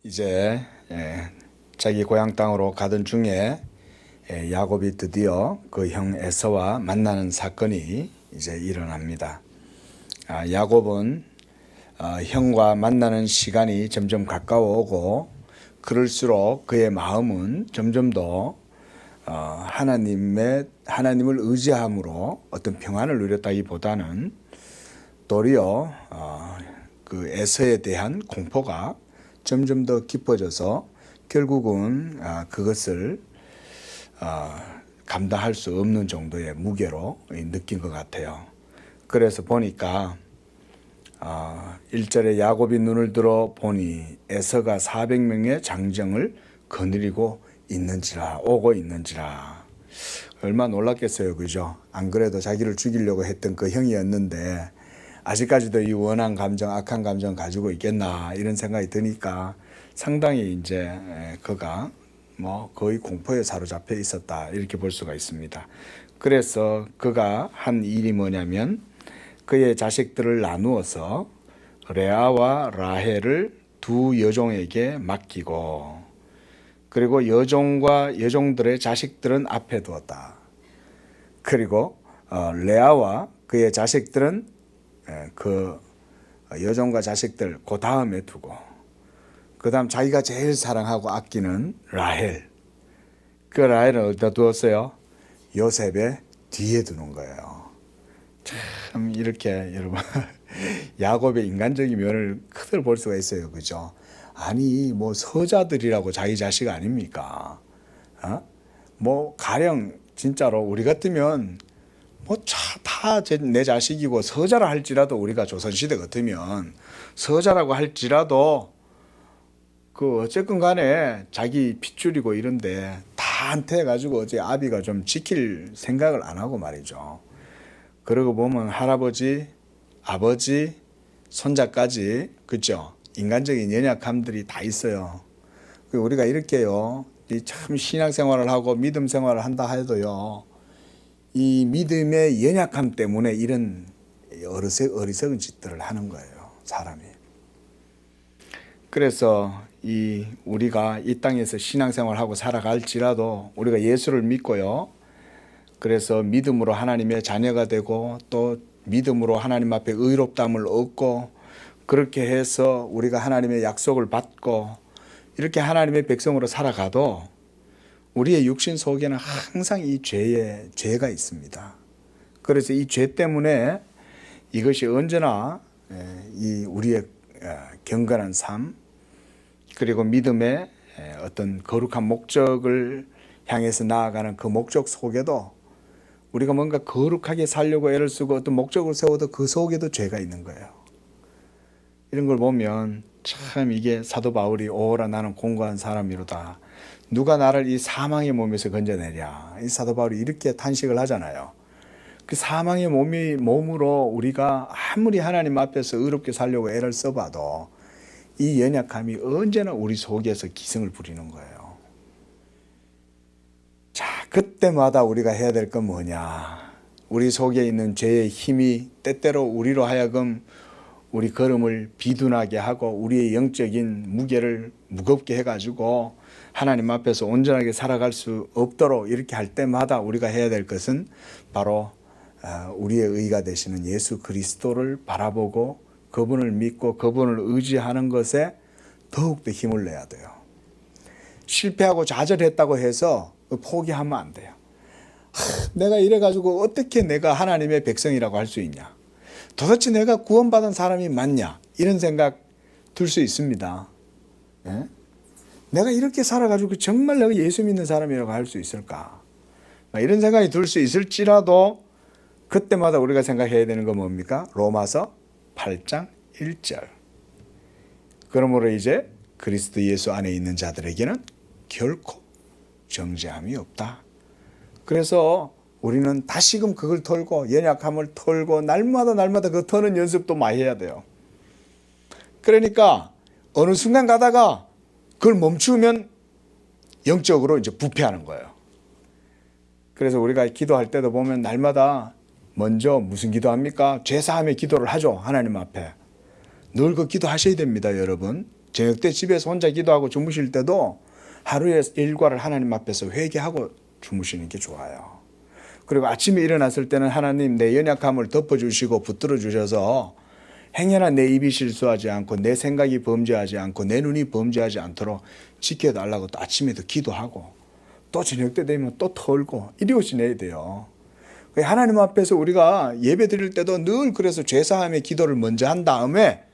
이제 자기 고향 땅으로 가던 중에 야곱이 드디어 그 형 에서와 만나는 사건이 이제 일어납니다. 야곱은 형과 만나는 시간이 점점 가까워 오고 그럴수록 그의 마음은 점점 더 하나님을 의지함으로 어떤 평안을 누렸다기보다는 도리어 그 에서에 대한 공포가 점점 더 깊어져서 결국은 그것을 감당할 수 없는 정도의 무게로 느낀 것 같아요. 그래서 보니까 1절에 야곱이 눈을 들어 보니 에서가 400명의 장정을 거느리고 오고 있는지라. 얼마나 놀랐겠어요, 그죠? 안 그래도 자기를 죽이려고 했던 그 형이었는데 아직까지도 이 원한 감정, 악한 감정 가지고 있겠나 이런 생각이 드니까 상당히 이제 그가 거의 공포에 사로잡혀 있었다 이렇게 볼 수가 있습니다. 그래서 그가 한 일이 뭐냐면 그의 자식들을 나누어서 레아와 라헬을 두 여종에게 맡기고 그리고 여종과 여종들의 자식들은 앞에 두었다. 그리고 레아와 그의 자식들은 그 여종과 자식들 그 다음에 두고 그 다음 자기가 제일 사랑하고 아끼는 라헬, 그 라헬은 어디다 두었어요? 요셉의 뒤에 두는 거예요. 참 이렇게 여러분 야곱의 인간적인 면을 그대로 볼 수가 있어요, 그죠? 아니 서자들이라고 자기 자식 아닙니까? 가령 진짜로 우리 같으면 다 내 자식이고 서자라 할지라도 우리가 조선시대 같으면 서자라고 할지라도 그 어쨌건 간에 자기 핏줄이고 이런데 다 한테해가지고 어제 아비가 좀 지킬 생각을 안 하고 말이죠. 그러고 보면 할아버지, 아버지, 손자까지 그죠? 인간적인 연약함들이 다 있어요. 우리가 이렇게요. 참 신앙생활을 하고 믿음 생활을 한다 해도요. 이 믿음의 연약함 때문에 이런 어리석은 짓들을 하는 거예요, 사람이. 그래서 우리가 이 땅에서 신앙생활하고 살아갈지라도 우리가 예수를 믿고요. 그래서 믿음으로 하나님의 자녀가 되고 또 믿음으로 하나님 앞에 의롭다함을 얻고 그렇게 해서 우리가 하나님의 약속을 받고 이렇게 하나님의 백성으로 살아가도 우리의 육신 속에는 항상 이 죄가 있습니다. 그래서 이 죄 때문에 이것이 언제나 우리의 경건한 삶 그리고 믿음의 어떤 거룩한 목적을 향해서 나아가는 그 목적 속에도 우리가 뭔가 거룩하게 살려고 애를 쓰고 어떤 목적을 세워도 그 속에도 죄가 있는 거예요. 이런 걸 보면 참 이게 사도 바울이 오라 나는 공고한 사람이로다. 누가 나를 이 사망의 몸에서 건져내랴. 이 사도 바울이 이렇게 탄식을 하잖아요. 그 사망의 몸으로 우리가 아무리 하나님 앞에서 의롭게 살려고 애를 써봐도 이 연약함이 언제나 우리 속에서 기승을 부리는 거예요. 자, 그때마다 우리가 해야 될 건 뭐냐. 우리 속에 있는 죄의 힘이 때때로 우리로 하여금 우리 걸음을 비둔하게 하고 우리의 영적인 무게를 무겁게 해가지고 하나님 앞에서 온전하게 살아갈 수 없도록 이렇게 할 때마다 우리가 해야 될 것은 바로 우리의 의가 되시는 예수 그리스도를 바라보고 그분을 믿고 그분을 의지하는 것에 더욱더 힘을 내야 돼요. 실패하고 좌절했다고 해서 포기하면 안 돼요. 내가 이래가지고 어떻게 내가 하나님의 백성이라고 할 수 있냐. 도대체 내가 구원받은 사람이 맞냐. 이런 생각 들 수 있습니다. 예? 내가 이렇게 살아가지고 정말 내가 예수 믿는 사람이라고 할 수 있을까? 이런 생각이 들 수 있을지라도 그때마다 우리가 생각해야 되는 건 뭡니까? 로마서 8장 1절. 그러므로 이제 그리스도 예수 안에 있는 자들에게는 결코 정죄함이 없다. 그래서 우리는 다시금 그걸 털고 연약함을 털고 날마다 그 터는 연습도 많이 해야 돼요. 그러니까 어느 순간 가다가 그걸 멈추면 영적으로 이제 부패하는 거예요. 그래서 우리가 기도할 때도 보면 날마다 먼저 무슨 기도합니까? 죄사함의 기도를 하죠. 하나님 앞에. 늘 그 기도하셔야 됩니다, 여러분. 저녁 때 집에서 혼자 기도하고 주무실 때도 하루의 일과를 하나님 앞에서 회개하고 주무시는 게 좋아요. 그리고 아침에 일어났을 때는 하나님 내 연약함을 덮어주시고 붙들어 주셔서 행여나 내 입이 실수하지 않고 내 생각이 범죄하지 않고 내 눈이 범죄하지 않도록 지켜달라고 또 아침에도 기도하고 또 저녁 때 되면 또 털고 이러고 지내야 돼요. 하나님 앞에서 우리가 예배 드릴 때도 늘 그래서 죄사함의 기도를 먼저 한 다음에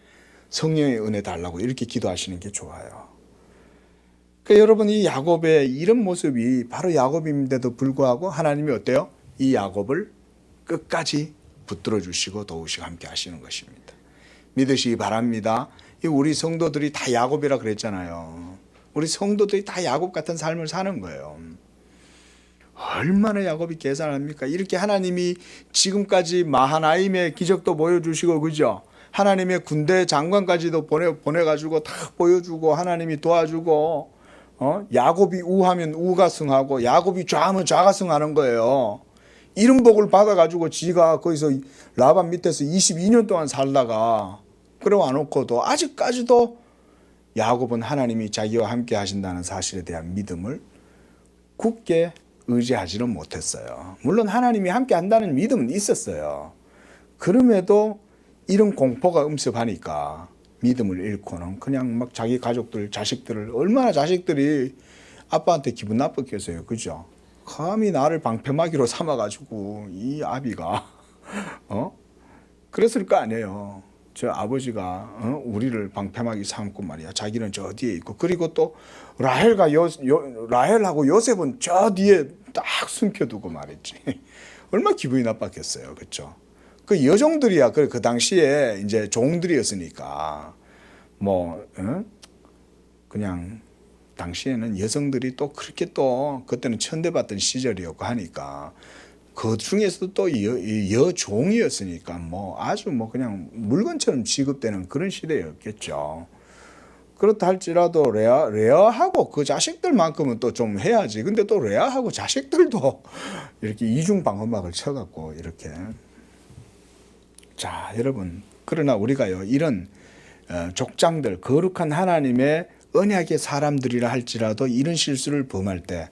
성령의 은혜 달라고 이렇게 기도하시는 게 좋아요. 그러니까 여러분 이 야곱의 이런 모습이 바로 야곱인데도 불구하고 하나님이 어때요? 이 야곱을 끝까지 붙들어 주시고 도우시고 함께 하시는 것입니다. 믿으시기 바랍니다. 우리 성도들이 다 야곱이라 그랬잖아요. 우리 성도들이 다 야곱 같은 삶을 사는 거예요. 얼마나 야곱이 계산합니까? 이렇게 하나님이 지금까지 마하나임의 기적도 보여주시고 그죠? 하나님의 군대 장관까지도 보내가지고 다 보여주고 하나님이 도와주고 야곱이 우하면 우가 승하고 야곱이 좌하면 좌가 승하는 거예요. 이런 복을 받아가지고 지가 거기서 라반 밑에서 22년 동안 살다가 그러고 안 놓고도 아직까지도 야곱은 하나님이 자기와 함께 하신다는 사실에 대한 믿음을 굳게 의지하지는 못했어요. 물론 하나님이 함께 한다는 믿음은 있었어요. 그럼에도 이런 공포가 음습하니까 믿음을 잃고는 그냥 막 자기 가족들, 자식들을 얼마나 자식들이 아빠한테 기분 나빴겠어요. 그죠? 감히 나를 방패막이로 삼아가지고 이 아비가 그랬을 거 아니에요. 저 아버지가 우리를 방패막이 삼고 말이야. 자기는 저 뒤에 있고 그리고 또 라헬하고 요셉은 저 뒤에 딱 숨겨두고 말했지. 얼마나 기분이 나빴겠어요. 그렇죠? 그 여종들이야. 그 당시에 이제 종들이었으니까 그냥 당시에는 여성들이 또 그렇게 또 그때는 천대받던 시절이었고 하니까 그 중에서도 또 여종이었으니까 아주 그냥 물건처럼 취급되는 그런 시대였겠죠. 그렇다 할지라도 레아하고 그 자식들만큼은 또 좀 해야지. 근데 또 레아하고 자식들도 이렇게 이중방어막을 쳐갖고 이렇게. 자, 여러분. 그러나 우리가요, 이런 족장들, 거룩한 하나님의 언약의 사람들이라 할지라도 이런 실수를 범할 때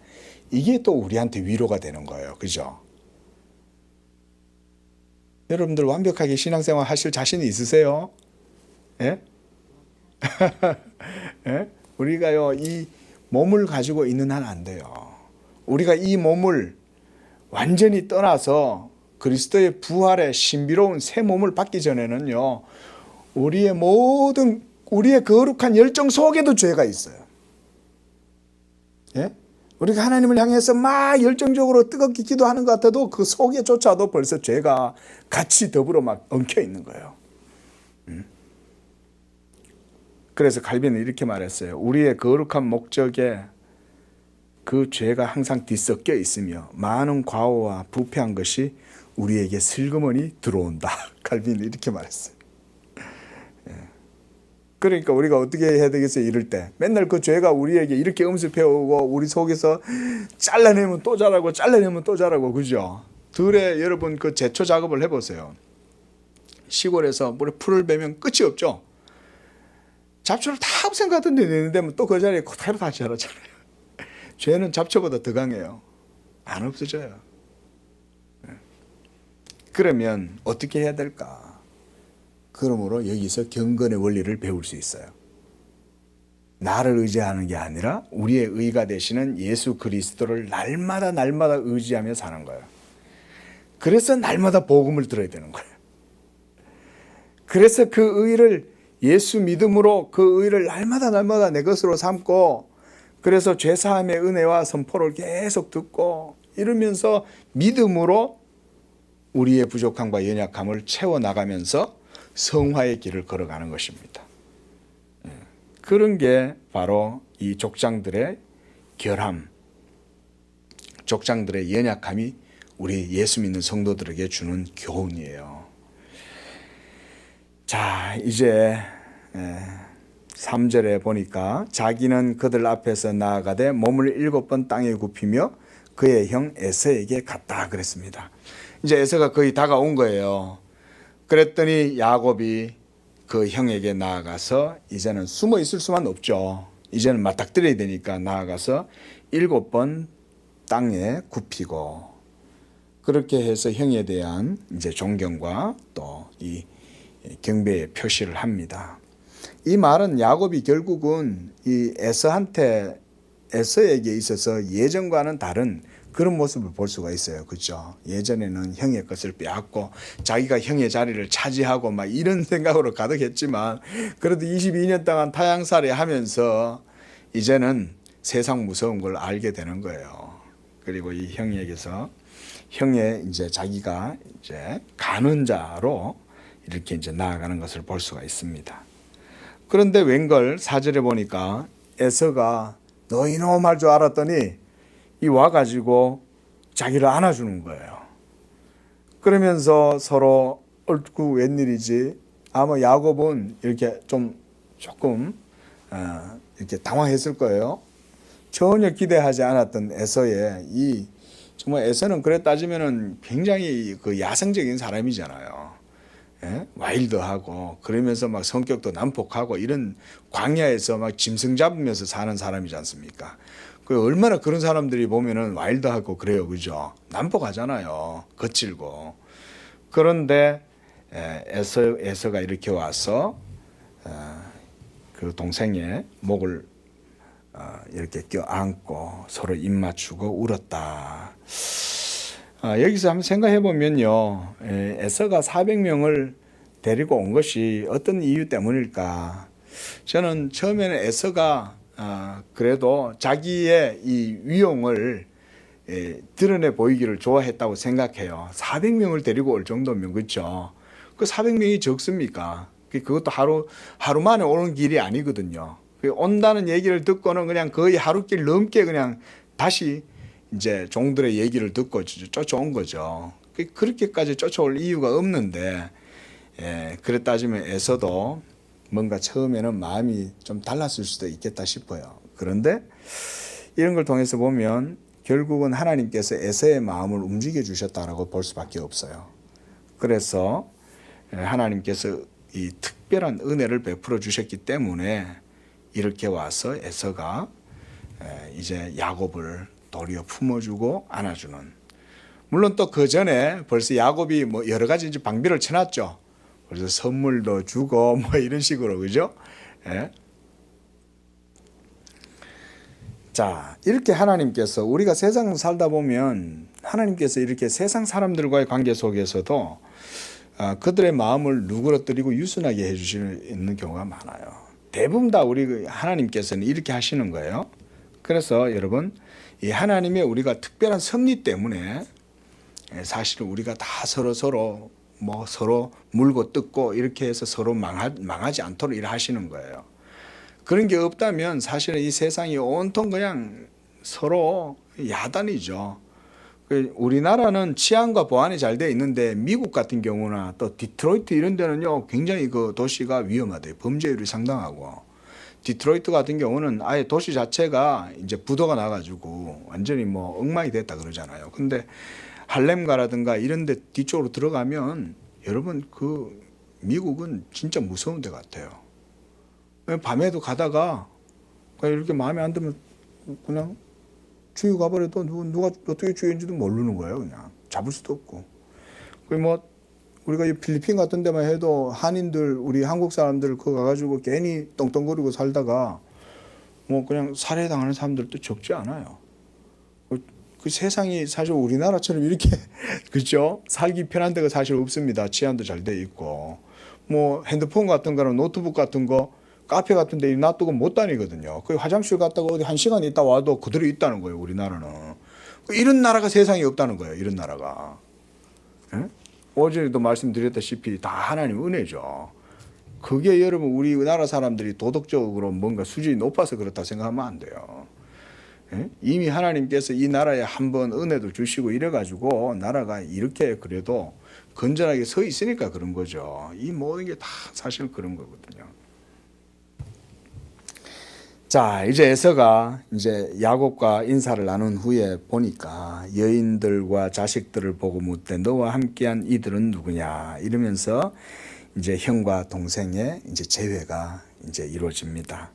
이게 또 우리한테 위로가 되는 거예요. 그죠? 여러분들 완벽하게 신앙생활 하실 자신이 있으세요? 예? 예? 우리가요, 이 몸을 가지고 있는 한 안 돼요. 우리가 이 몸을 완전히 떠나서 그리스도의 부활의 신비로운 새 몸을 받기 전에는요, 우리의 거룩한 열정 속에도 죄가 있어요. 예? 우리가 하나님을 향해서 막 열정적으로 뜨겁게 기도하는 것 같아도 그 속에조차도 벌써 죄가 같이 더불어 막 엉켜 있는 거예요. 그래서 칼빈은 이렇게 말했어요. 우리의 거룩한 목적에 그 죄가 항상 뒤섞여 있으며 많은 과오와 부패한 것이 우리에게 슬그머니 들어온다. 칼빈은 이렇게 말했어요. 그러니까 우리가 어떻게 해야 되겠어요? 이럴 때 맨날 그 죄가 우리에게 이렇게 음습해오고 우리 속에서 잘라내면 또 자라고 잘라내면 또 자라고 그죠? 들에 여러분 그 제초 작업을 해보세요. 시골에서 물에 풀을 베면 끝이 없죠? 잡초를 다 없앤 것 같은데 내는데 또 그 자리에 그대로 다시 자라잖아요. 죄는 잡초보다 더 강해요. 안 없어져요. 그러면 어떻게 해야 될까? 그러므로 여기서 경건의 원리를 배울 수 있어요. 나를 의지하는 게 아니라 우리의 의가 되시는 예수 그리스도를 날마다 의지하며 사는 거예요. 그래서 날마다 복음을 들어야 되는 거예요. 그래서 그 의를 예수 믿음으로 그 의를 날마다 내 것으로 삼고 그래서 죄사함의 은혜와 선포를 계속 듣고 이러면서 믿음으로 우리의 부족함과 연약함을 채워나가면서 성화의 길을 걸어가는 것입니다. 그런 게 바로 이 족장들의 결함, 족장들의 연약함이 우리 예수 믿는 성도들에게 주는 교훈이에요. 자, 이제 3절에 보니까 자기는 그들 앞에서 나아가되 몸을 7번 땅에 굽히며 그의 형 에서에게 갔다 그랬습니다. 이제 에서가 거의 다가온 거예요. 그랬더니 야곱이 그 형에게 나아가서 이제는 숨어 있을 수만 없죠. 이제는 맞닥뜨려야 되니까 나아가서 7번 땅에 굽히고 그렇게 해서 형에 대한 이제 존경과 또 이 경배의 표시를 합니다. 이 말은 야곱이 결국은 이 에서에게 있어서 예전과는 다른 그런 모습을 볼 수가 있어요. 그렇죠? 예전에는 형의 것을 빼앗고 자기가 형의 자리를 차지하고 막 이런 생각으로 가득했지만 그래도 22년 동안 타향살이 하면서 이제는 세상 무서운 걸 알게 되는 거예요. 그리고 이 형에게서 형의 이제 자기가 이제 간원자로 이렇게 이제 나아가는 것을 볼 수가 있습니다. 그런데 웬걸 4절에 보니까 에서가 너 이놈 할 줄 알았더니 이 와가지고 자기를 안아주는 거예요. 그러면서 서로 웬일이지? 아마 야곱은 이렇게 조금 이렇게 당황했을 거예요. 전혀 기대하지 않았던 에서의 정말 에서는 그래 따지면은 굉장히 그 야성적인 사람이잖아요. 예? 와일드하고 그러면서 막 성격도 난폭하고 이런 광야에서 막 짐승 잡으면서 사는 사람이지 않습니까? 그 얼마나 그런 사람들이 보면은 와일드하고 그래요, 그죠? 난폭하잖아요, 거칠고. 그런데 에서가 이렇게 와서 그 동생의 목을 이렇게 껴안고 서로 입 맞추고 울었다. 여기서 한번 생각해 보면요, 에서가 400명을 데리고 온 것이 어떤 이유 때문일까? 저는 처음에는 에서가 그래도 자기의 이 위용을 드러내 보이기를 좋아했다고 생각해요. 400명을 데리고 올 정도면 그렇죠. 그 400명이 적습니까? 그것도 하루 만에 오는 길이 아니거든요. 온다는 얘기를 듣고는 그냥 거의 하루길 넘게 그냥 다시 이제 종들의 얘기를 듣고 쫓아온 거죠. 그렇게까지 쫓아올 이유가 없는데, 그래 따지면 에서도 뭔가 처음에는 마음이 좀 달랐을 수도 있겠다 싶어요. 그런데 이런 걸 통해서 보면 결국은 하나님께서 에서의 마음을 움직여 주셨다라고 볼 수밖에 없어요. 그래서 하나님께서 이 특별한 은혜를 베풀어 주셨기 때문에 이렇게 와서 에서가 이제 야곱을 도리어 품어주고 안아주는. 물론 또 그 전에 벌써 야곱이 뭐 여러 가지 이제 방비를 쳐놨죠. 그래서 선물도 주고 뭐 이런 식으로, 그죠? 예. 자, 이렇게 하나님께서 우리가 세상 살다 보면 하나님께서 이렇게 세상 사람들과의 관계 속에서도 그들의 마음을 누그러뜨리고 유순하게 해주시는 경우가 많아요. 대부분 다 우리 하나님께서는 이렇게 하시는 거예요. 그래서 여러분, 이 하나님의 우리가 특별한 섭리 때문에 사실은 우리가 다 서로 물고 뜯고 이렇게 해서 서로 망하지 않도록 일하시는 거예요. 그런 게 없다면 사실은 이 세상이 온통 그냥 서로 야단이죠. 우리나라는 치안과 보안이 잘 돼 있는데 미국 같은 경우나 또 디트로이트 이런 데는요 굉장히 그 도시가 위험하대요. 범죄율이 상당하고. 디트로이트 같은 경우는 아예 도시 자체가 이제 부도가 나가지고 완전히 뭐 엉망이 됐다 그러잖아요. 근데 할렘가라든가 이런 데 뒤쪽으로 들어가면 여러분 그 미국은 진짜 무서운 데 같아요. 밤에도 가다가 이렇게 마음에 안 들면 그냥 주유 가버려도 누가 어떻게 주유인지도 모르는 거예요. 그냥 잡을 수도 없고. 뭐 우리가 이 필리핀 같은 데만 해도 한인들, 우리 한국 사람들 그거 가가지고 괜히 떵떵거리고 살다가 뭐 그냥 살해당하는 사람들도 적지 않아요. 그 세상이 사실 우리나라처럼 이렇게 그렇죠? 살기 편한 데가 사실 없습니다. 치안도 잘 돼 있고 뭐 핸드폰 같은 거나 노트북 같은 거 카페 같은 데 놔두고 못 다니거든요. 그 화장실 갔다가 어디 1시간 있다 와도 그대로 있다는 거예요. 우리나라는. 이런 나라가 세상에 없다는 거예요. 이런 나라가. 예? 어제도 말씀드렸다시피 다 하나님 은혜죠. 그게 여러분 우리나라 사람들이 도덕적으로 뭔가 수준이 높아서 그렇다 생각하면 안 돼요. 예? 이미 하나님께서 이 나라에 한번 은혜도 주시고 이래가지고 나라가 이렇게 그래도 건전하게 서 있으니까 그런 거죠. 이 모든 게 다 사실 그런 거거든요. 자, 이제 에서가 이제 야곱과 인사를 나눈 후에 보니까 여인들과 자식들을 보고 묻되 너와 함께한 이들은 누구냐 이러면서 이제 형과 동생의 이제 재회가 이제 이루어집니다.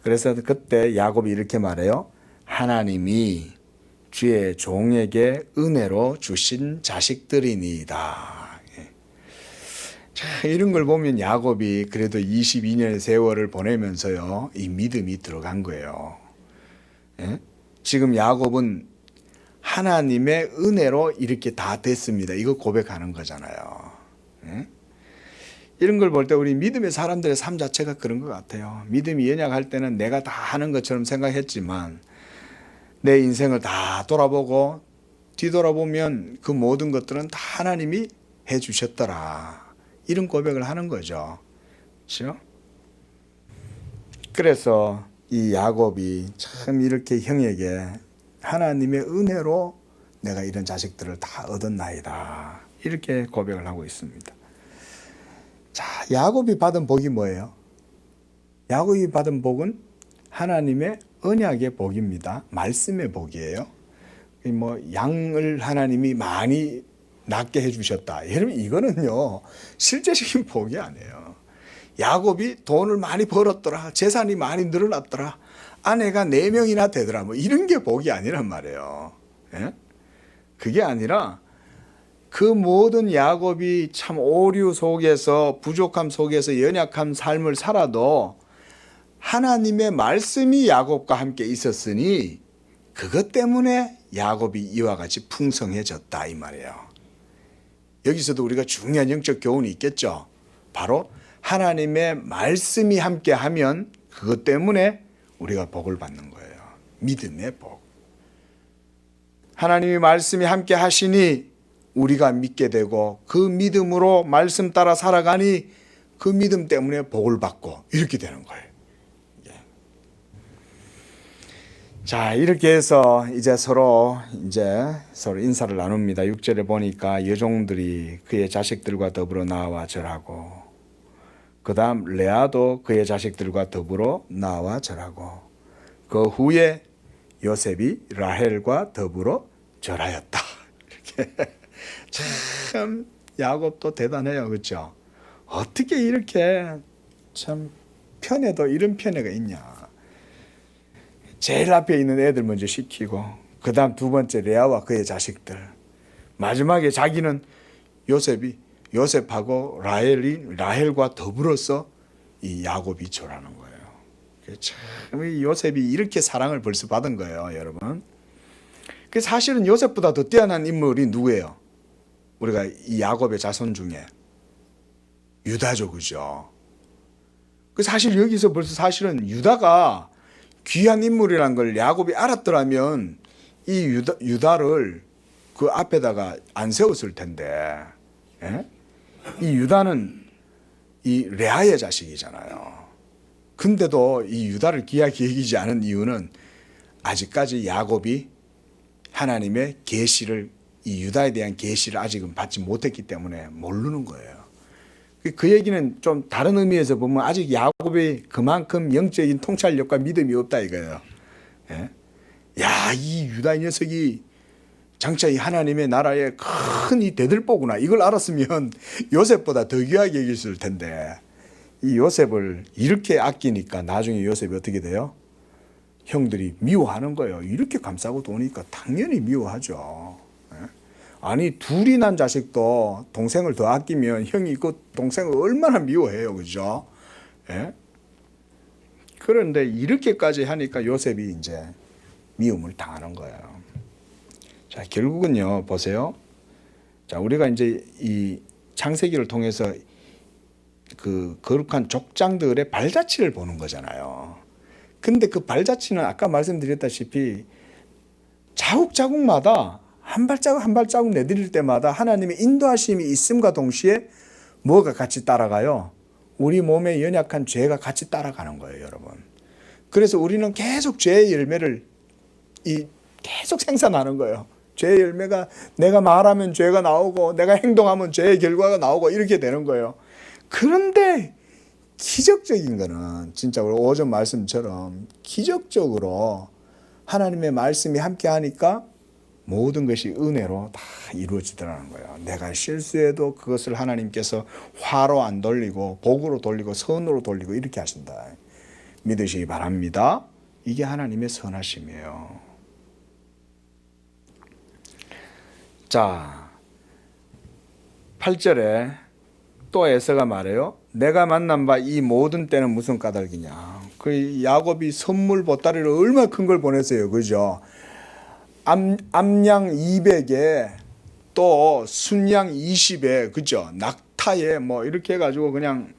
그래서 그때 야곱이 이렇게 말해요. 하나님이 주의 종에게 은혜로 주신 자식들이니이다. 자, 이런 걸 보면 야곱이 그래도 22년의 세월을 보내면서요, 이 믿음이 들어간 거예요. 예? 지금 야곱은 하나님의 은혜로 이렇게 다 됐습니다. 이거 고백하는 거잖아요. 예? 이런 걸 볼 때 우리 믿음의 사람들의 삶 자체가 그런 것 같아요. 믿음이 연약할 때는 내가 다 하는 것처럼 생각했지만 내 인생을 다 돌아보고 뒤돌아보면 그 모든 것들은 다 하나님이 해 주셨더라. 이런 고백을 하는 거죠. 그렇죠? 그래서 이 야곱이 참 이렇게 형에게 하나님의 은혜로 내가 이런 자식들을 다 얻었나이다. 이렇게 고백을 하고 있습니다. 자, 야곱이 받은 복이 뭐예요? 야곱이 받은 복은 하나님의 언약의 복입니다. 말씀의 복이에요. 뭐 양을 하나님이 많이 낳게 해주셨다. 여러분 이거는요 실제적인 복이 아니에요. 야곱이 돈을 많이 벌었더라. 재산이 많이 늘어났더라. 아내가 4명이나 되더라. 뭐 이런 게 복이 아니란 말이에요. 예? 그게 아니라 그 모든 야곱이 참 오류 속에서 부족함 속에서 연약한 삶을 살아도 하나님의 말씀이 야곱과 함께 있었으니 그것 때문에 야곱이 이와 같이 풍성해졌다 이 말이에요. 여기서도 우리가 중요한 영적 교훈이 있겠죠. 바로 하나님의 말씀이 함께 하면 그것 때문에 우리가 복을 받는 거예요. 믿음의 복. 하나님이 말씀이 함께 하시니 우리가 믿게 되고 그 믿음으로 말씀 따라 살아가니 그 믿음 때문에 복을 받고 이렇게 되는 거예요. 자, 이렇게 해서 이제 서로 인사를 나눕니다. 6절에 보니까 여종들이 그의 자식들과 더불어 나와 절하고 그 다음 레아도 그의 자식들과 더불어 나와 절하고 그 후에 요셉이 라헬과 더불어 절하였다. 이렇게 참 야곱도 대단해요. 그렇죠? 어떻게 이렇게 참 편애도 이런 편애가 있냐. 제일 앞에 있는 애들 먼저 시키고 그 다음 두 번째 레아와 그의 자식들 마지막에 자기는 요셉하고 라헬과 더불어서 이 야곱이 절하는 거예요. 참 요셉이 이렇게 사랑을 벌써 받은 거예요, 여러분. 사실은 요셉보다 더 뛰어난 인물이 누구예요? 우리가 이 야곱의 자손 중에 유다죠, 그죠? 사실 여기서 벌써 사실은 유다가 귀한 인물이란 걸 야곱이 알았더라면 이 유다를 그 앞에다가 안 세웠을 텐데, 예? 이 유다는 이 레아의 자식이잖아요. 근데도 이 유다를 귀하게 여기지 않은 이유는 아직까지 야곱이 하나님의 계시를 이 유다에 대한 계시를 아직은 받지 못했기 때문에 모르는 거예요. 그 얘기는 좀 다른 의미에서 보면 아직 야곱이 그만큼 영적인 통찰력과 믿음이 없다 이거예요. 예? 야, 이 유다 이 녀석이 장차 이 하나님의 나라의 큰 이 대들보구나. 이걸 알았으면 요셉보다 더 귀하게 여겼을 텐데 이 요셉을 이렇게 아끼니까 나중에 요셉이 어떻게 돼요? 형들이 미워하는 거예요. 이렇게 감싸고 도니까 당연히 미워하죠. 아니 둘이 난 자식도 동생을 더 아끼면 형이 그 동생을 얼마나 미워해요. 그죠? 예? 그런데 이렇게까지 하니까 요셉이 이제 미움을 당하는 거예요. 자, 결국은요, 보세요. 자, 우리가 이제 이 창세기를 통해서 그 거룩한 족장들의 발자취를 보는 거잖아요. 근데 그 발자취는 아까 말씀드렸다시피 자국자국마다 한 발자국 한 발자국 내디딜 때마다 하나님의 인도하심이 있음과 동시에 뭐가 같이 따라가요? 우리 몸에 연약한 죄가 같이 따라가는 거예요, 여러분. 그래서 우리는 계속 죄의 열매를 계속 생산하는 거예요. 죄의 열매가 내가 말하면 죄가 나오고 내가 행동하면 죄의 결과가 나오고 이렇게 되는 거예요. 그런데 기적적인 거는 진짜 우리 오전 말씀처럼 기적적으로 하나님의 말씀이 함께 하니까 모든 것이 은혜로 다 이루어지더라는 거예요. 내가 실수해도 그것을 하나님께서 화로 안 돌리고 복으로 돌리고 선으로 돌리고 이렇게 하신다. 믿으시기 바랍니다. 이게 하나님의 선하심이에요. 자, 8절에 또 에서가 말해요. 내가 만난 바 이 모든 때는 무슨 까닭이냐. 그 야곱이 선물 보따리를 얼마나 큰 걸 보냈어요. 그죠? 암양 200에 또 순양 20에 그죠? 낙타에 뭐 이렇게 해가지고 그냥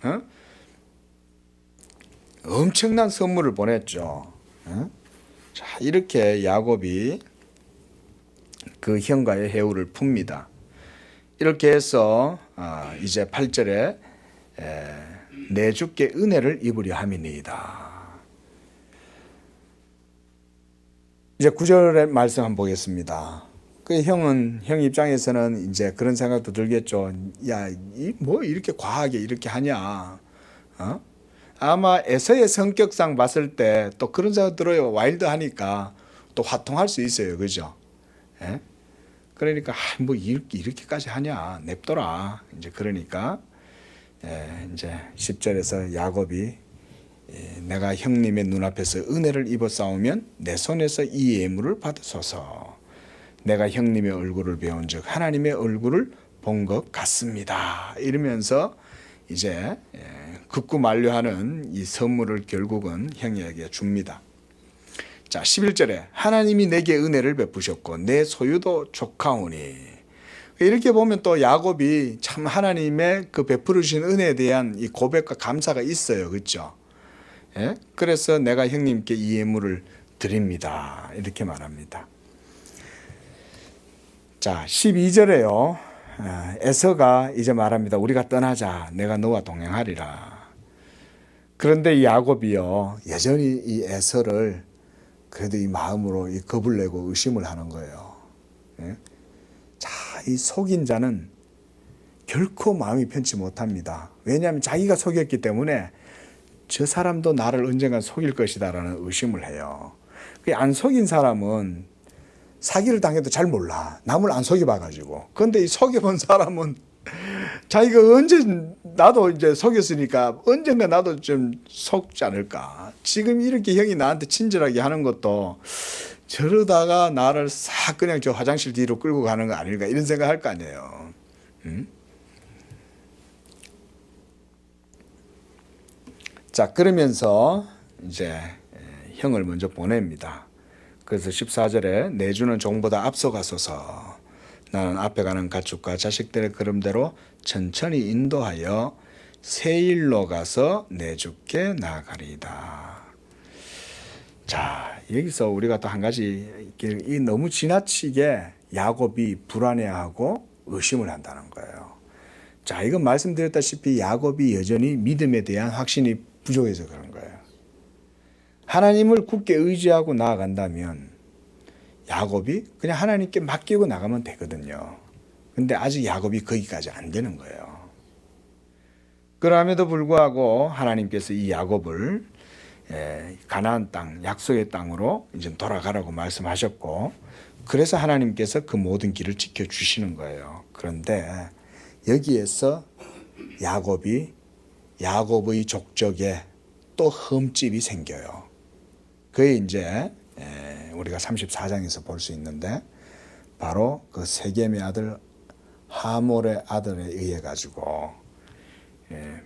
엄청난 선물을 보냈죠. 자, 이렇게 야곱이 그 형과의 해우를 풉니다. 이렇게 해서 이제 8절에 내 주께 은혜를 입으려 함이니이다. 이제 9절의 말씀 한번 보겠습니다. 그 형 입장에서는 이제 그런 생각도 들겠죠. 야, 뭐 이렇게 과하게 이렇게 하냐. 아마 에서의 성격상 봤을 때 또 그런 생각 들어요. 와일드하니까 또 화통할 수 있어요. 그죠? 예? 그러니까 뭐 이렇게까지 하냐. 냅둬라. 이제 그러니까 이제 10절에서 야곱이 내가 형님의 눈앞에서 은혜를 입어 싸우면 내 손에서 이 예물을 받으소서. 내가 형님의 얼굴을 배운 즉 하나님의 얼굴을 본 것 같습니다. 이러면서 이제 극구 만류하는 이 선물을 결국은 형에게 줍니다. 자, 11절에 하나님이 내게 은혜를 베푸셨고 내 소유도 족하오니. 이렇게 보면 또 야곱이 참 하나님의 그 베풀어 주신 은혜에 대한 이 고백과 감사가 있어요. 그렇죠? 예? 그래서 내가 형님께 이 예물을 드립니다. 이렇게 말합니다. 자, 12절에요. 에서가 이제 말합니다. 우리가 떠나자. 내가 너와 동행하리라. 그런데 이 야곱이요. 여전히 이 에서를 그래도 이 마음으로 이 겁을 내고 의심을 하는 거예요. 예? 자, 이 속인 자는 결코 마음이 편치 못합니다. 왜냐하면 자기가 속였기 때문에 저 사람도 나를 언젠가 속일 것이다라는 의심을 해요. 안 속인 사람은 사기를 당해도 잘 몰라. 남을 안 속여봐가지고. 그런데 이 속여본 사람은 자기가 언제 나도 이제 속였으니까 언젠가 나도 좀 속지 않을까. 지금 이렇게 형이 나한테 친절하게 하는 것도 저러다가 나를 싹 그냥 저 화장실 뒤로 끌고 가는 거 아닐까 이런 생각 할 거 아니에요. 자, 그러면서 이제 형을 먼저 보냅니다. 그래서 14절에 내 주는 종보다 앞서가소서. 나는 앞에 가는 가축과 자식들의 걸음대로 천천히 인도하여 세일로 가서 내 주께 나아가리이다. 자, 여기서 우리가 또 한 가지 이 너무 지나치게 야곱이 불안해하고 의심을 한다는 거예요. 자, 이건 말씀드렸다시피 야곱이 여전히 믿음에 대한 확신이 부족해서 그런 거예요. 하나님을 굳게 의지하고 나아간다면 야곱이 그냥 하나님께 맡기고 나가면 되거든요. 근데 아직 야곱이 거기까지 안 되는 거예요. 그럼에도 불구하고 하나님께서 이 야곱을 가나안 땅, 약속의 땅으로 이제 돌아가라고 말씀하셨고, 그래서 하나님께서 그 모든 길을 지켜주시는 거예요. 그런데 여기에서 야곱의 족적에 또 흠집이 생겨요. 그게 이제 우리가 34장에서 볼 수 있는데, 바로 그 세겜의 아들 하몰의 아들에 의해 가지고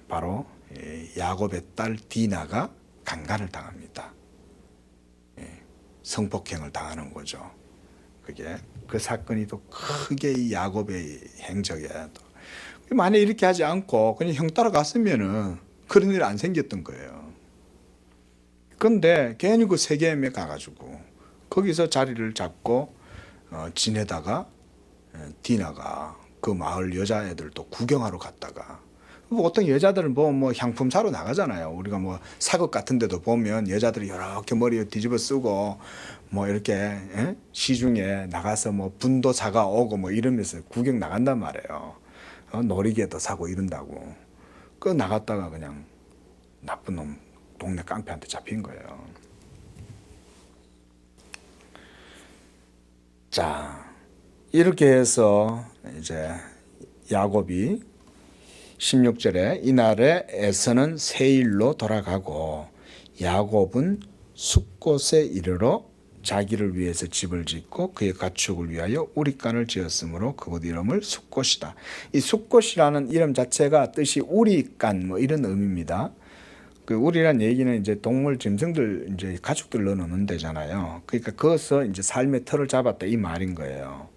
바로 야곱의 딸 디나가 강간을 당합니다. 성폭행을 당하는 거죠. 그게 그 사건이 또 크게 이 야곱의 행적에 또 만약 이렇게 하지 않고 그냥 형 따라갔으면은 그런 일 안 생겼던 거예요. 그런데 괜히 그 세겜에 가가지고 거기서 자리를 잡고 지내다가 디나가 그 마을 여자애들도 구경하러 갔다가, 보통 여자들은 뭐 향품 사러 나가잖아요. 우리가 뭐 사극 같은 데도 보면 여자들이 이렇게 머리에 뒤집어 쓰고 뭐 이렇게 시중에 나가서 뭐 분도 사가 오고 뭐 이러면서 구경 나간단 말이에요. 놀이개도 사고 이런다고. 그 나갔다가 그냥 나쁜 놈 동네 깡패한테 잡힌 거예요. 자, 이렇게 해서 이제 야곱이 16절에 이날에 에서는 세일로 돌아가고 야곱은 숫곳에 이르러 자기를 위해서 집을 짓고 그의 가축을 위하여 우리간을 지었으므로 그곳 이름을 숫곳이다. 이 숫곳이라는 이름 자체가 뜻이 우리간 뭐 이런 의미입니다. 그 우리란 얘기는 이제 동물 짐승들 이제 가축들 넣어놓는 데잖아요. 그러니까 거기서 이제 삶의 틀을 잡았다 이 말인 거예요.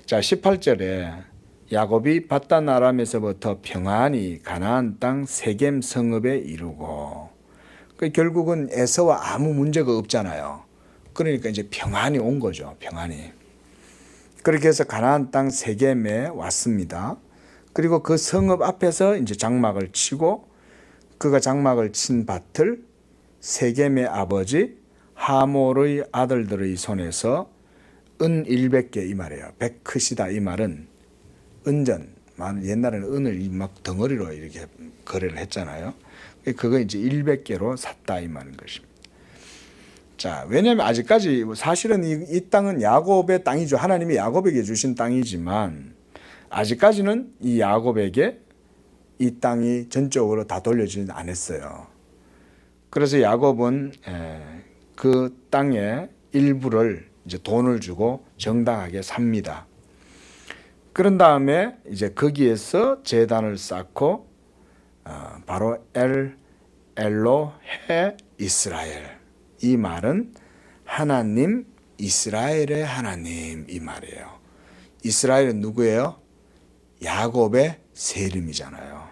자, 18절에 야곱이 바단 아람에서부터 평안히 가나안 땅 세겜 성읍에 이르고 그 결국은 에서와 아무 문제가 없잖아요. 그러니까 이제 평안이 온 거죠. 평안이. 그렇게 해서 가나안 땅 세겜에 왔습니다. 그리고 그 성읍 앞에서 이제 장막을 치고 그가 장막을 친 밭을 세겜의 아버지 하몰의 아들들의 손에서 은 100개 이 말이에요. 백크시다 이 말은 은전. 옛날에는 은을 막 덩어리로 이렇게 거래를 했잖아요. 그거 이제 100개로 샀다 이 말인 것입니다. 자, 왜냐하면 아직까지 사실은 이 땅은 야곱의 땅이죠. 하나님이 야곱에게 주신 땅이지만 아직까지는 이 야곱에게 이 땅이 전적으로 다 돌려주진 않았어요. 그래서 야곱은 그 땅의 일부를 이제 돈을 주고 정당하게 삽니다. 그런 다음에 이제 거기에서 제단을 쌓고 바로 엘로헤 이스라엘. 이 말은 하나님 이스라엘의 하나님 이 말이에요. 이스라엘은 누구예요? 야곱의 세 이름이잖아요.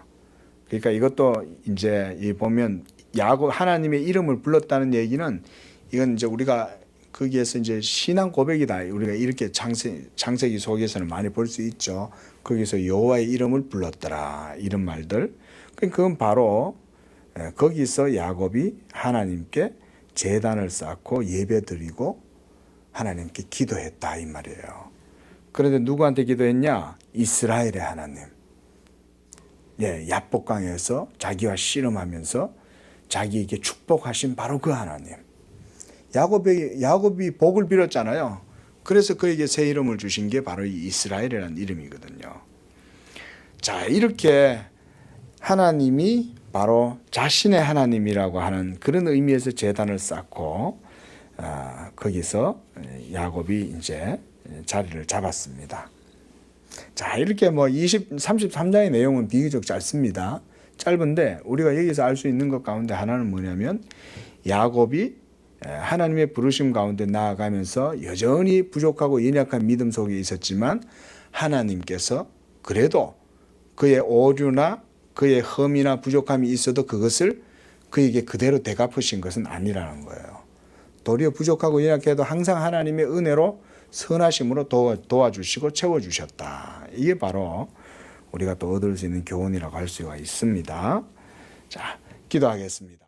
그러니까 이것도 이제 이 보면 야곱 하나님의 이름을 불렀다는 얘기는 이건 이제 우리가 거기에서 이제 신앙 고백이다. 우리가 이렇게 창세기 속에서는 많이 볼 수 있죠. 거기서 여호와의 이름을 불렀더라. 이런 말들. 그건 바로 거기서 야곱이 하나님께 제단을 쌓고 예배드리고 하나님께 기도했다 이 말이에요. 그런데 누구한테 기도했냐? 이스라엘의 하나님. 야복강에서 자기와 씨름하면서 자기에게 축복하신 바로 그 하나님. 야곱이 복을 빌었잖아요. 그래서 그에게 새 이름을 주신 게 바로 이 이스라엘이라는 이름이거든요. 자, 이렇게 하나님이 바로 자신의 하나님이라고 하는 그런 의미에서 제단을 쌓고 거기서 야곱이 이제 자리를 잡았습니다. 자, 이렇게 뭐 33장의 내용은 비교적 짧습니다. 짧은데 우리가 여기서 알 수 있는 것 가운데 하나는 뭐냐면 야곱이 하나님의 부르심 가운데 나아가면서 여전히 부족하고 연약한 믿음 속에 있었지만 하나님께서 그래도 그의 오류나 그의 흠이나 부족함이 있어도 그것을 그에게 그대로 되갚으신 것은 아니라는 거예요. 도리어 부족하고 연약해도 항상 하나님의 은혜로 선하심으로 도와주시고 채워주셨다. 이게 바로 우리가 또 얻을 수 있는 교훈이라고 할 수가 있습니다. 자, 기도하겠습니다.